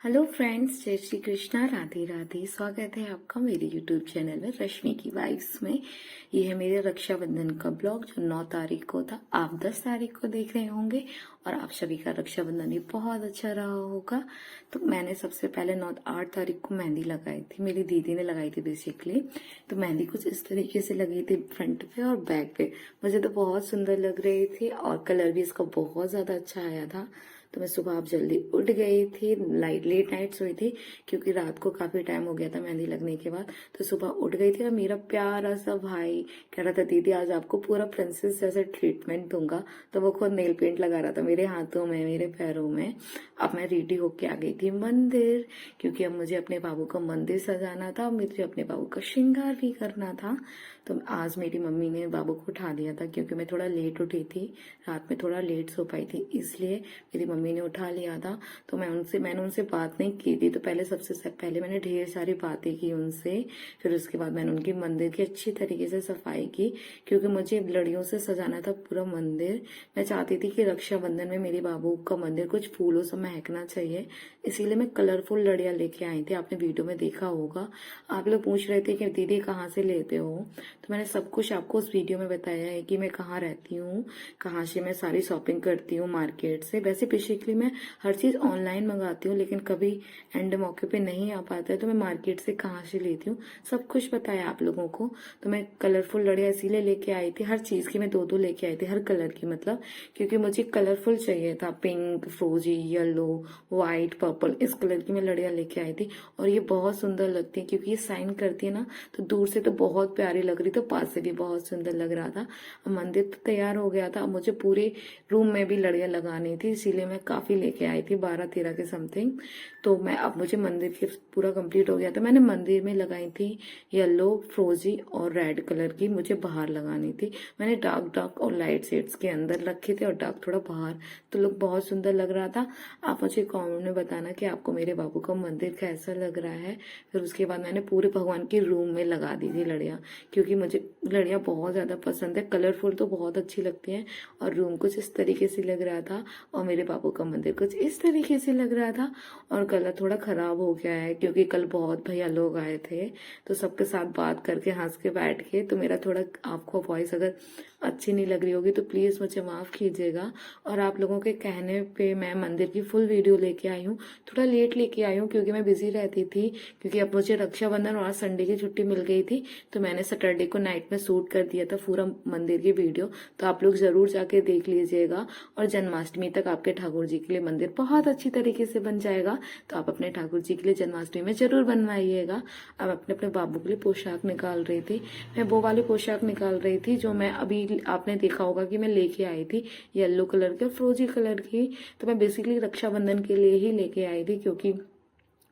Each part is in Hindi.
हेलो फ्रेंड्स, जय श्री कृष्णा, राधे राधे। स्वागत है आपका मेरे यूट्यूब चैनल में रश्मि की वाइब्स में। ये है मेरे रक्षाबंधन का ब्लॉग जो 9 तारीख को था। आप 10 तारीख को देख रहे होंगे और आप सभी का रक्षाबंधन भी बहुत अच्छा रहा होगा। तो मैंने सबसे पहले 8 तारीख को मेहंदी लगाई थी, मेरी दीदी ने लगाई थी बेसिकली। तो मेहंदी कुछ इस तरीके से लगी थी फ्रंट पे और बैक पे। मुझे तो बहुत सुंदर लग रही थी और कलर भी इसका बहुत ज्यादा अच्छा आया था। तो मैं सुबह आप जल्दी उठ गई थी, लेट नाइट सोई थी क्योंकि रात को काफी टाइम हो गया था मेहंदी लगने के बाद। तो सुबह उठ गई थी और मेरा प्यारा सा भाई कह रहा था दीदी आज आपको पूरा प्रिंसेस जैसे ट्रीटमेंट दूंगा। तो वो खुद नेल पेंट लगा रहा था मेरे हाथों में, मेरे पैरों में। अब मैं रेडी होके आ गई थी मंदिर, क्योंकि अब मुझे अपने बाबू का मंदिर सजाना था और मुझे अपने बाबू का श्रृंगार भी करना था। तो आज मेरी मम्मी ने बाबू को उठा दिया था क्योंकि मैं थोड़ा लेट उठी थी, रात में थोड़ा लेट सो पाई थी, इसलिए मेरी मम्मी ने उठा लिया था। तो मैंने उनसे बात नहीं की थी। तो सबसे पहले मैंने ढेर सारी बातें की उनसे। फिर उसके बाद मैंने उनकी मंदिर की अच्छी तरीके से सफाई की, क्योंकि मुझे लड़ियों से सजाना था पूरा मंदिर। मैं चाहती थी कि रक्षाबंधन में मेरे बाबू का मंदिर कुछ फूलों से महकना चाहिए, इसीलिए मैं कलरफुल लड़ियां लेके आई थी। आपने वीडियो में देखा होगा। आप लोग पूछ रहे थे कि दीदी कहाँ से लेते हो, तो मैंने सब कुछ आपको उस वीडियो में बताया है कि मैं कहाँ रहती हूँ, कहाँ से मैं सारी शॉपिंग करती हूँ मार्केट से। वैसे बेसिकली मैं हर चीज ऑनलाइन मंगाती हूँ, लेकिन कभी एंड मौके पे नहीं आ पाता है तो मैं मार्केट से कहाँ से लेती हूँ सब कुछ बताया आप लोगों को। तो मैं कलरफुल लड़ियां इसीलिए लेके आई थी, हर चीज की मैं दो दो लेके आई थी, हर कलर की मतलब, क्योंकि मुझे कलरफुल चाहिए था। पिंक, फ्रोजी, येलो, व्हाइट, पर्पल, इस कलर की मैं लड़ियां लेके आई थी। और ये बहुत सुंदर लगती है क्योंकि ये साइन करती है ना, तो दूर से तो बहुत प्यारी लग रही, तो पास से भी बहुत सुंदर लग रहा था। मंदिर तो तैयार हो गया था, अब मुझे पूरे रूम में भी लड़ियां लगानी थी, इसीलिए मैं काफी लेके आई थी, 12-13 के समथिंग। तो मैं अब मुझे मंदिर के पूरा कंप्लीट हो गया था। मैंने मंदिर में लगाई थी येलो, फ्रोजी और रेड कलर की, मुझे बाहर लगानी थी। मैंने डार्क और लाइट शेड्स के अंदर रखे थे और डार्क थोड़ा बाहर, तो लुक बहुत सुंदर लग रहा था। आप मुझे कमेंट में बताना कि आपको मेरे बाबू का मंदिर कैसा लग रहा है। फिर उसके बाद मैंने पूरे भगवान के रूम में लगा दी थी लड़ियां, क्योंकि मुझे लड़ियां बहुत ज्यादा पसंद है। कलरफुल तो बहुत अच्छी लगती हैं और रूम कुछ इस तरीके से लग रहा था और मेरे बाबू का मंदिर कुछ इस तरीके से लग रहा था। और गला थोड़ा खराब हो गया है क्योंकि कल बहुत भैया लोग आए थे, तो सबके साथ बात करके हंस के बैठ के, तो मेरा थोड़ा आपको वॉइस अगर अच्छी नहीं लग रही होगी तो प्लीज मुझे माफ कीजिएगा। और आप लोगों के कहने पे मैं मंदिर की फुल वीडियो लेके आई हूँ। थोड़ा लेट लेके आई हूँ क्योंकि मैं बिजी रहती थी, क्योंकि अब मुझे रक्षाबंधन और संडे की छुट्टी मिल गई थी। तो मैंने सैटरडे को नाइट में शूट कर दिया था पूरा मंदिर की वीडियो, तो आप लोग जरूर जाके देख लीजिएगा। और जन्माष्टमी तक आपके ठाकुर जी के लिए मंदिर बहुत अच्छी तरीके से बन जाएगा, तो आप अपने ठाकुर जी के लिए जन्माष्टमी में जरूर बनवाइएगा। अब अपने अपने बाबू के लिए पोशाक निकाल रही थी, मैं वो वाली पोशाक निकाल रही थी जो मैं अभी आपने देखा होगा कि मैं लेके आई थी, येलो कलर की, फ्रोजी कलर की। तो मैं बेसिकली रक्षाबंधन के लिए ही लेके आई थी, क्योंकि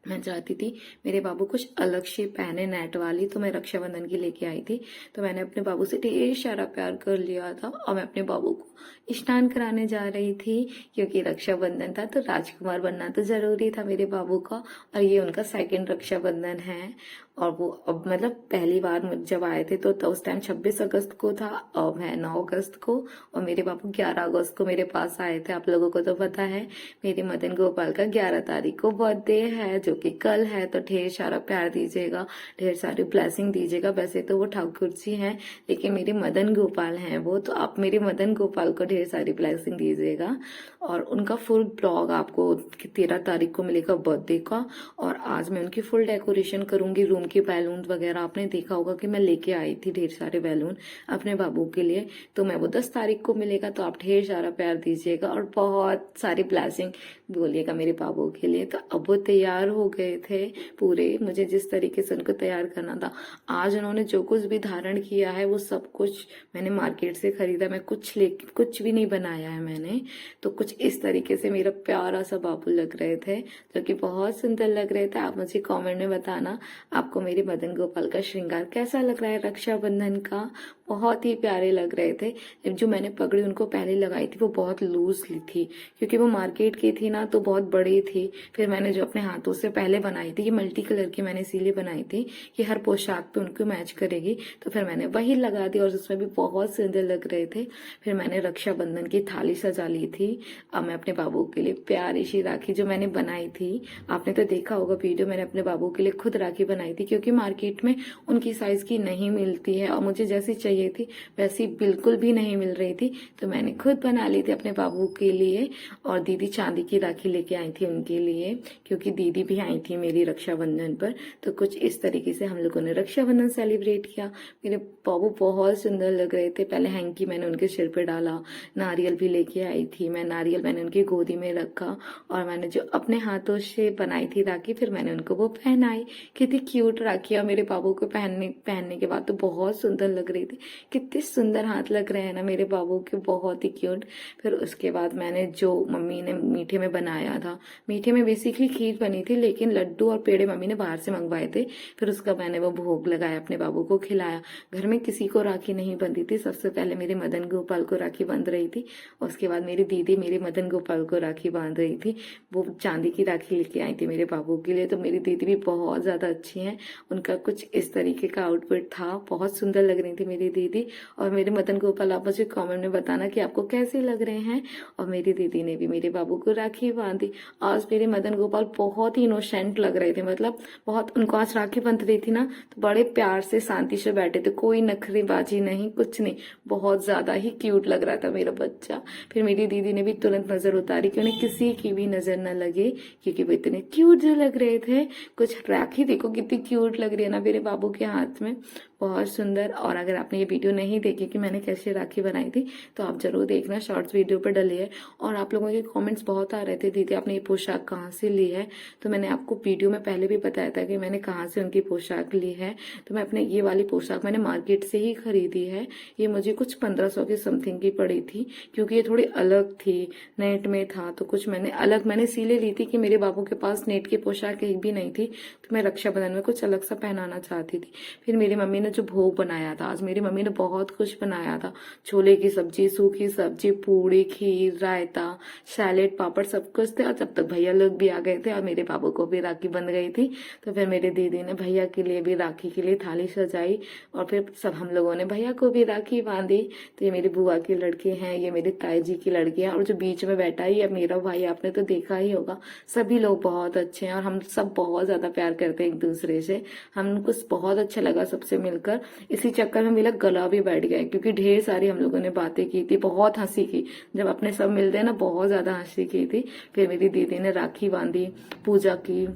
मैं चाहती थी मेरे बाबू कुछ अलग से पहने नेट वाली, तो मैं रक्षाबंधन की लेके आई थी। तो मैंने अपने बाबू से ढेर सारा प्यार कर लिया था और मैं अपने बाबू को स्नान कराने जा रही थी, क्योंकि रक्षाबंधन था तो राजकुमार बनना तो जरूरी था मेरे बाबू का। और ये उनका सेकंड रक्षाबंधन है। और वो अब मतलब पहली बार जब आए थे तो उस टाइम 26 अगस्त को था, अब है 9 अगस्त को। और मेरे बाबू 11 अगस्त को मेरे पास आए थे। आप लोगों को तो पता है मेरे मदन गोपाल का 11 तारीख को बर्थडे है, जो कि कल है। तो ढेर सारा प्यार दीजिएगा, ढेर सारी ब्लेसिंग दीजिएगा। वैसे तो वो ठाकुर जी हैं, लेकिन मेरे मदन गोपाल हैं वो, तो आप मेरे मदन गोपाल को ढेर सारी ब्लेसिंग दीजिएगा। और उनका फुल ब्लॉग आपको 13 तारीख को मिलेगा बर्थडे का। और आज मैं उनकी फुल डेकोरेशन करूंगी, रूम के बैलून वगैरह। आपने देखा होगा कि मैं लेके आई थी ढेर सारे बैलून अपने बाबू के लिए, तो मैं वो 10 तारीख को मिलेगा। तो आप ढेर सारा प्यार दीजिएगा और बहुत सारी ब्लेसिंग बोलिएगा मेरे बाबू के लिए। तो अब वो तैयार हो गए थे पूरे, मुझे जिस तरीके से उनको तैयार करना था। आज उन्होंने जो कुछ भी धारण किया है वो सब कुछ मैंने मार्केट से खरीदा, मैं कुछ भी नहीं बनाया है मैंने। तो कुछ इस तरीके से मेरा प्यारा सा बाबू लग रहे थे, जो कि बहुत सुंदर लग रहे थे। आप मुझे कमेंट में बताना आपको मेरे मदन गोपाल का श्रृंगार कैसा लग रहा है रक्षाबंधन का। बहुत ही प्यारे लग रहे थे। जो मैंने पगड़ी उनको पहले लगाई थी वो बहुत लूज ली थी, क्योंकि वो मार्केट की थी ना, तो बहुत बड़ी थी। फिर मैंने जो अपने हाथों से पहले बनाई थी, ये मल्टी कलर की मैंने इसीलिए बनाई थी कि हर पोशाक पे उनको मैच करेगी, तो फिर मैंने वही लगा दी और उसमें भी बहुत सुंदर लग रहे थे। फिर मैंने रक्षाबंधन की थाली सजा ली थी। अब मैं अपने बाबू के लिए प्यारी सी राखी जो मैंने बनाई थी, आपने तो देखा होगा वीडियो, मैंने अपने बाबू के लिए खुद राखी बनाई थी, क्योंकि मार्केट में उनकी साइज की नहीं मिलती है और मुझे जैसी चाहिए थी वैसी बिल्कुल भी नहीं मिल रही थी, तो मैंने खुद बना ली थी अपने बाबू के लिए। और दीदी चांदी की राखी लेके आई थी उनके लिए, क्योंकि दीदी भी आई थी मेरी रक्षाबंधन पर। तो कुछ इस तरीके से हम लोगों ने रक्षाबंधन सेलिब्रेट किया। मेरे बाबू बहुत सुंदर लग रहे थे। पहले हैंकी मैंने उनके सिर पे डाला, नारियल भी लेके आई थी मैं, नारियल मैंने उनकी गोदी में रखा और मैंने जो अपने हाथों से बनाई थी राखी, फिर मैंने उनको वो पहनाई। कितनी क्यूट राखी, और मेरे बाबू को पहनने के बाद तो बहुत सुंदर लग रही थी। कितने सुंदर हाथ लग रहे हैं ना मेरे बाबू के, बहुत ही क्यूट। फिर उसके बाद मैंने जो मम्मी ने मीठे में बनाया था, मीठे में बेसिकली खीर बनी थी, लेकिन लड्डू और पेड़े मम्मी ने बाहर से मंगवाए थे। फिर उसका मैंने वो भोग लगाया, अपने बाबू को खिलाया। घर में किसी को राखी नहीं बनती थी, सबसे पहले मेरे मदन गोपाल को राखी बांध रही थी, उसके बाद मेरी दीदी मेरे मदन गोपाल को राखी बांध रही थी। वो चांदी की राखी लेके आई थी मेरे बाबू के लिए। तो मेरी दीदी भी बहुत ज्यादा अच्छी हैं, उनका कुछ इस तरीके का आउटफिट था, बहुत सुंदर लग रही थी मेरी दीदी। और मेरे मदन गोपाल आप मुझे कमेंट में बताना कि आपको कैसे लग रहे हैं। और मेरी दीदी ने भी मेरे बाबू को राखी बांधी। आज मेरे मदन गोपाल बहुत ही इनोसेंट लग रहे थे, मतलब बहुत, उनको आज राखी बंध रही थी ना, तो बड़े प्यार से शांति से बैठे थे, कोई नखरेबाजी नहीं, कुछ नहीं, बहुत ज्यादा ही क्यूट लग रहा था मेरा बच्चा। फिर मेरी दीदी ने भी तुरंत नजर उतारी कि उन्हें किसी की भी नजर न लगे, क्योंकि वो इतने क्यूट जो लग रहे थे। कुछ राखी देखो कितनी क्यूट लग रही है ना मेरे बाबू के हाथ में, बहुत सुंदर। और अगर आपने ये वीडियो नहीं देखी कि मैंने कैसे राखी बनाई थी, तो आप जरूर देखना, शॉर्ट्स वीडियो पर डली है। और आप लोगों के कमेंट्स बहुत आ रहे थे, दीदी आपने ये पोशाक कहाँ से ली है, तो मैंने आपको वीडियो में पहले भी बताया था कि मैंने कहाँ से उनकी पोशाक ली है। तो मैं अपने ये वाली पोशाक मैंने मार्केट से ही खरीदी है। ये मुझे कुछ 1500 की समथिंग की पड़ी थी, क्योंकि ये थोड़ी अलग थी, नेट में था, तो कुछ मैंने इसीलिए ली थी कि मेरे बाबू के पास नेट की पोशाक एक भी नहीं थी, तो मैं रक्षाबंधन में कुछ अलग सा पहनाना चाहती थी। फिर मेरी मम्मी ने जो भोग बनाया था, आज मेरी मम्मी ने बहुत कुछ बनाया था, छोले की सब्जी, सूखी सब्जी, पूड़ी, खीर, रायता, सैलेड, पापड़, सब कुछ थे। और जब तक भैया लोग भी आ गए थे और मेरे बाबू को भी राखी बंध गई थी, तो फिर मेरी दीदी ने भैया के लिए भी राखी के लिए थाली सजाई और फिर सब हम लोगों ने भैया को भी राखी बांधी। तो ये मेरी बुआ के लड़के हैं, ये मेरी ताई जी की लड़की है, और जो बीच में बैठा है ये मेरा भाई, आपने तो देखा ही होगा। सभी लोग बहुत अच्छे हैं और हम सब बहुत ज्यादा प्यार करते हैं एक दूसरे से। हमको बहुत अच्छा लगा सबसे मिलकर। इसी चक्कर में मेरा गला भी बैठ गया, क्योंकि ढेर सारी हम लोगों ने बातें की थी, बहुत हंसी की, जब अपने सब मिलते हैं ना, बहुत ज्यादा हंसी की थी। फिर मेरी दीदी ने राखी बांधी, पूजा की।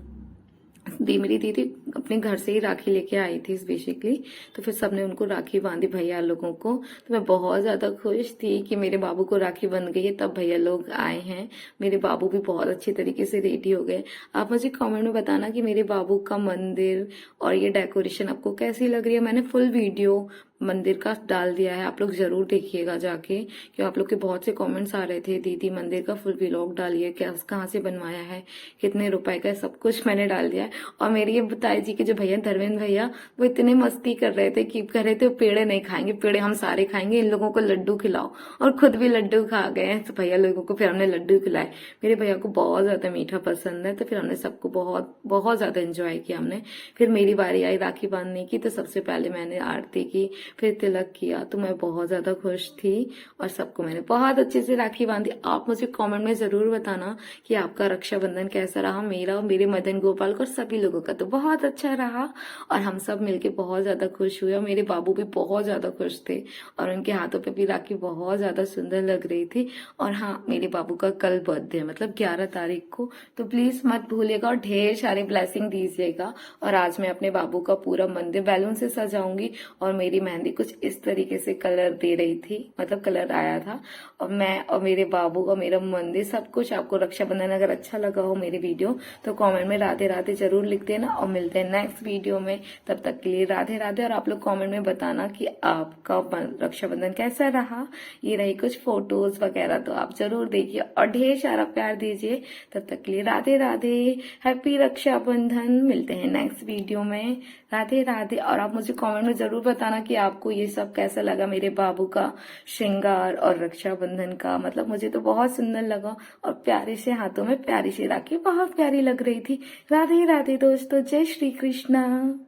मेरी दीदी अपने घर से ही राखी लेके आई थी बेसिकली, तो फिर सबने उनको राखी बांधी भैया लोगों को। तो मैं बहुत ज्यादा खुश थी कि मेरे बाबू को राखी बन गई है, तब भैया लोग आए हैं। मेरे बाबू भी बहुत अच्छी तरीके से रेडी हो गए। आप मुझे कमेंट में बताना कि मेरे बाबू का मंदिर और ये डेकोरेशन आपको कैसी लग रही है। मैंने फुल वीडियो मंदिर का डाल दिया है, आप लोग जरूर देखिएगा जाके, क्योंकि आप लोग के बहुत से कमेंट्स आ रहे थे, दीदी मंदिर का फुल व्लॉग डालिए, क्या कहाँ से बनवाया है, कितने रुपए का है, सब कुछ मैंने डाल दिया है। और मेरी ये ताई जी के जो भैया धर्मेंद्र भैया, वो इतने मस्ती कर रहे थे कि कह रहे थे पेड़े नहीं खाएंगे, पेड़े हम सारे खाएंगे, इन लोगों को लड्डू खिलाओ, और खुद भी लड्डू खा गए हैं। तो भैया लोगों को फिर हमने लड्डू खिलाए। मेरे भैया को बहुत ज्यादा मीठा पसंद है, तो फिर हमने सबको बहुत बहुत ज्यादा एंजॉय किया हमने। फिर मेरी बारी आई राखी बांधने की, तो सबसे पहले मैंने आरती की, फिर तिलक किया, तो मैं बहुत ज्यादा खुश थी और सबको मैंने बहुत अच्छे से राखी बांधी। आप मुझे कमेंट में जरूर बताना कि आपका रक्षाबंधन कैसा रहा। मेरा और मेरे मदन गोपाल को सभी लोगों का तो बहुत अच्छा रहा और हम सब मिलके बहुत ज्यादा खुश हुए। और मेरे बाबू भी बहुत ज्यादा खुश थे और उनके हाथों पे भी राखी बहुत ज्यादा सुंदर लग रही थी। और हाँ, मेरे बाबू का कल बर्थडे है, मतलब 11 तारीख को, तो प्लीज मत भूलिएगा और ढेर सारे ब्लेसिंग दीजिएगा। और आज मैं अपने बाबू का पूरा मंदिर बैलून से सजाऊंगी और मेरी मेहंदी कुछ इस तरीके से कलर दे रही थी, मतलब कलर आया था। और मैं और मेरे बाबू का मेरा मंदिर सब कुछ। आपको रक्षाबंधन अगर अच्छा लगा हो मेरी वीडियो, तो कमेंट में राधे राधे जरूर लिख देना और मिलते हैं नेक्स्ट वीडियो में। तब तक के लिए राधे राधे। और आप लोग कमेंट में बताना कि आपका रक्षाबंधन कैसा रहा। ये रही कुछ फोटोज वगैरह, तो आप जरूर देखिए और ढेर सारा प्यार दीजिए। तब तक के लिए राधे राधे, हैप्पी रक्षाबंधन। मिलते हैं नेक्स्ट वीडियो में। राधे राधे। और आप मुझे कमेंट में जरूर बताना कि आपको ये सब कैसा लगा, मेरे बाबू का श्रृंगार और रक्षाबंधन का। मतलब मुझे तो बहुत सुंदर लगा और प्यारे से हाथों में प्यारी सी राखी बहुत प्यारी लग रही थी। राधे राधे दोस्तों, जय श्री कृष्णा।